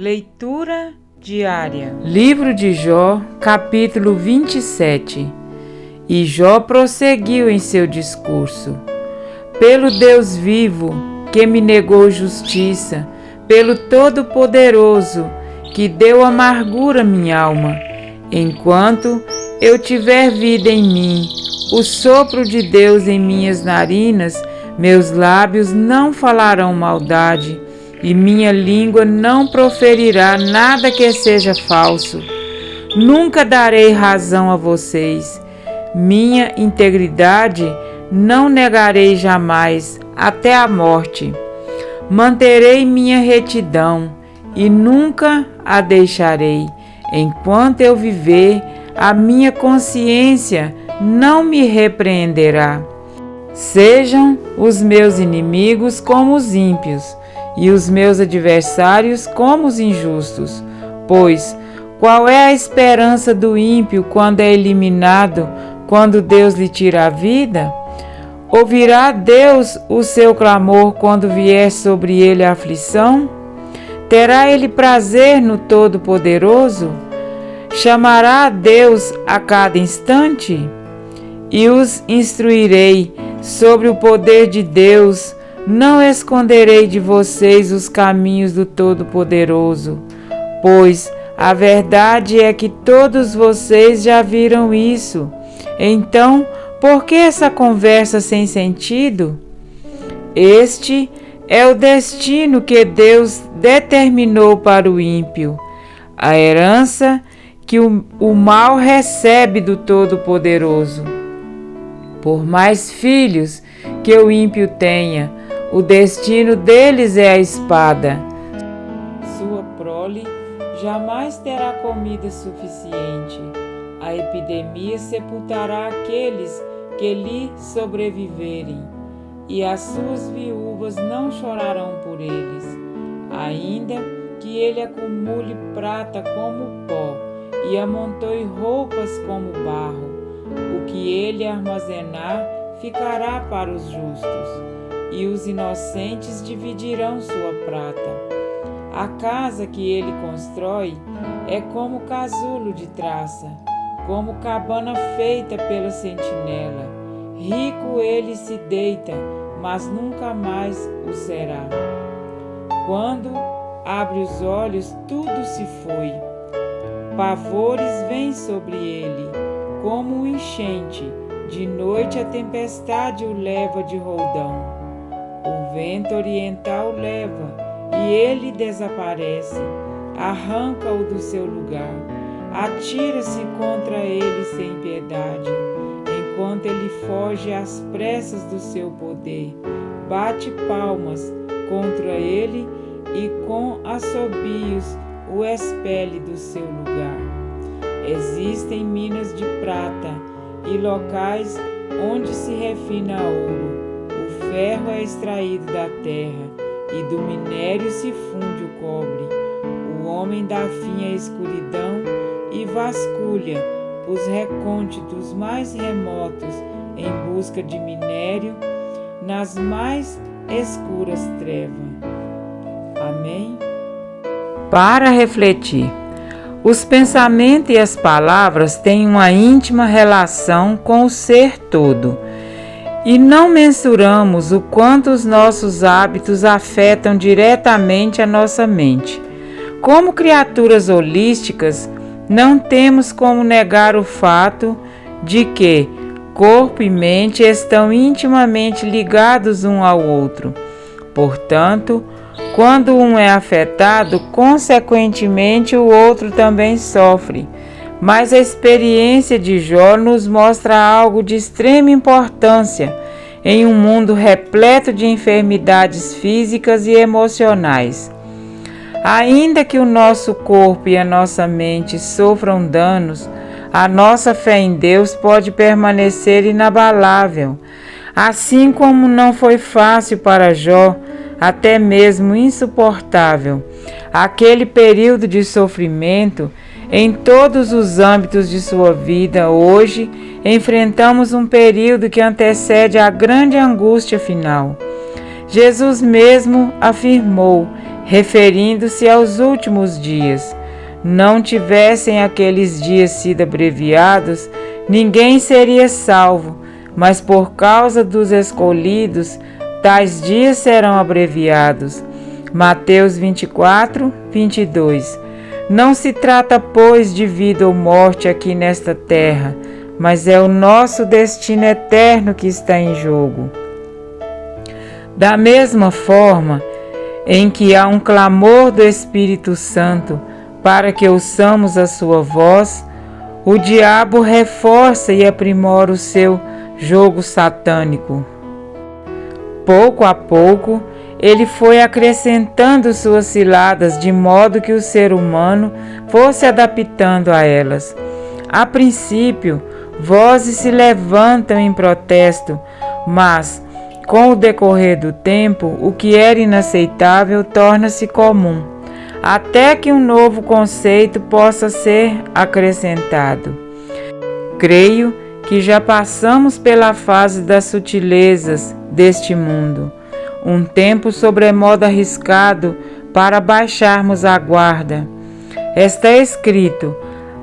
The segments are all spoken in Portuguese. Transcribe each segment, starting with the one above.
Leitura diária. Livro de Jó, capítulo 27. E Jó prosseguiu em seu discurso. Pelo Deus vivo, que me negou justiça, pelo Todo-Poderoso, que deu amargura à minha alma, enquanto eu tiver vida em mim, o sopro de Deus em minhas narinas, meus lábios não falarão maldade, e minha língua não proferirá nada que seja falso. Nunca darei razão a vocês. Minha integridade não negarei jamais, até a morte. Manterei minha retidão, e nunca a deixarei. Enquanto eu viver, a minha consciência não me repreenderá. Sejam os meus inimigos como os ímpios, e os meus adversários como os injustos. Pois qual é a esperança do ímpio quando é eliminado, quando Deus lhe tira a vida? Ouvirá Deus o seu clamor quando vier sobre ele a aflição? Terá ele prazer no Todo-Poderoso? Chamará a Deus a cada instante? E os instruirei sobre o poder de Deus. Não esconderei de vocês os caminhos do Todo-Poderoso, pois a verdade é que todos vocês já viram isso. Então, por que essa conversa sem sentido? Este é o destino que Deus determinou para o ímpio, a herança que o mal recebe do Todo-Poderoso. Por mais filhos que o ímpio tenha, o destino deles é a espada. Sua prole jamais terá comida suficiente. A epidemia sepultará aqueles que lhe sobreviverem, e as suas viúvas não chorarão por eles. Ainda que ele acumule prata como pó e amontoe roupas como barro, o que ele armazenar ficará para os justos, e os inocentes dividirão sua prata. A casa que ele constrói é como casulo de traça, como cabana feita pela sentinela. Rico ele se deita, mas nunca mais o será. Quando abre os olhos, tudo se foi. Pavores vêm sobre ele, como um enchente. De noite a tempestade o leva de roldão. O vento oriental leva, e ele desaparece. Arranca-o do seu lugar. Atira-se contra ele sem piedade, enquanto ele foge às pressas do seu poder. Bate palmas contra ele e com assobios o expele do seu lugar. Existem minas de prata e locais onde se refina ouro. O ferro é extraído da terra e do minério se funde o cobre. O homem dá fim à escuridão e vasculha os recônditos mais remotos em busca de minério nas mais escuras trevas. Amém? Para refletir. Os pensamentos e as palavras têm uma íntima relação com o ser todo, e não mensuramos o quanto os nossos hábitos afetam diretamente a nossa mente. Como criaturas holísticas, não temos como negar o fato de que corpo e mente estão intimamente ligados um ao outro. Portanto, quando um é afetado, consequentemente o outro também sofre. Mas a experiência de Jó nos mostra algo de extrema importância em um mundo repleto de enfermidades físicas e emocionais. Ainda que o nosso corpo e a nossa mente sofram danos, a nossa fé em Deus pode permanecer inabalável. Assim como não foi fácil para Jó, até mesmo insuportável, aquele período de sofrimento em todos os âmbitos de sua vida, hoje enfrentamos um período que antecede a grande angústia final. Jesus mesmo afirmou referindo-se aos últimos dias. Não tivessem aqueles dias sido abreviados, ninguém seria salvo, mas por causa dos escolhidos, tais dias serão abreviados. Mateus 24, 22. Não se trata, pois, de vida ou morte aqui nesta terra, mas é o nosso destino eterno que está em jogo. Da mesma forma em que há um clamor do Espírito Santo para que ouçamos a sua voz, o diabo reforça e aprimora o seu jogo satânico. Pouco a pouco, ele foi acrescentando suas ciladas de modo que o ser humano fosse adaptando a elas. A princípio, vozes se levantam em protesto, mas, com o decorrer do tempo, o que era inaceitável torna-se comum, até que um novo conceito possa ser acrescentado. Creio que já passamos pela fase das sutilezas deste mundo, um tempo sobremodo arriscado para baixarmos a guarda. Está escrito: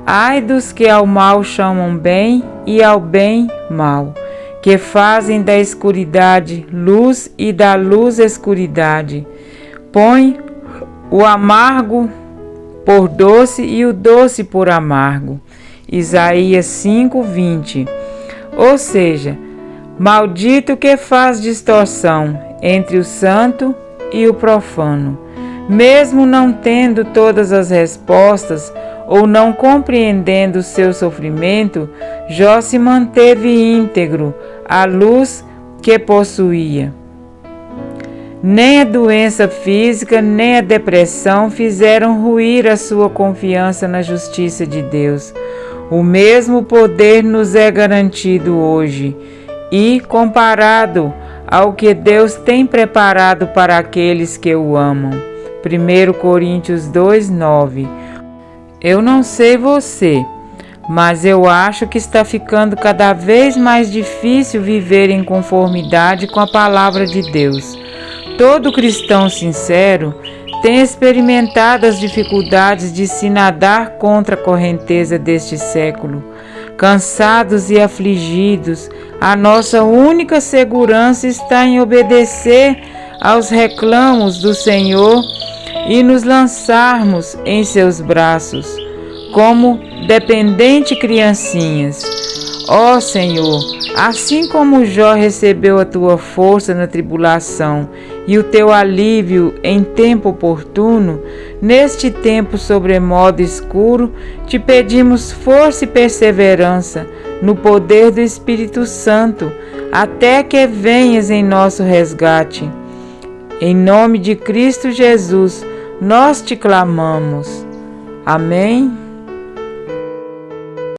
ai dos que ao mal chamam bem e ao bem mal, que fazem da escuridade luz e da luz escuridade. Põe o amargo por doce e o doce por amargo. Isaías 5:20. Ou seja, maldito que faz distorção entre o santo e o profano. Mesmo não tendo todas as respostas ou não compreendendo o seu sofrimento, Jó se manteve íntegro à luz que possuía. Nem a doença física, nem a depressão fizeram ruir a sua confiança na justiça de Deus. O mesmo poder nos é garantido hoje e, comparado ao que Deus tem preparado para aqueles que o amam. 1 Coríntios 2:9. Eu não sei você, mas eu acho que está ficando cada vez mais difícil viver em conformidade com a palavra de Deus. Todo cristão sincero tem experimentado as dificuldades de se nadar contra a correnteza deste século. Cansados e afligidos, a nossa única segurança está em obedecer aos reclamos do Senhor e nos lançarmos em seus braços, como dependentes criancinhas. Ó Senhor, assim como Jó recebeu a tua força na tribulação e o teu alívio em tempo oportuno, neste tempo sobremodo escuro, te pedimos força e perseverança no poder do Espírito Santo, até que venhas em nosso resgate. Em nome de Cristo Jesus, nós te clamamos. Amém.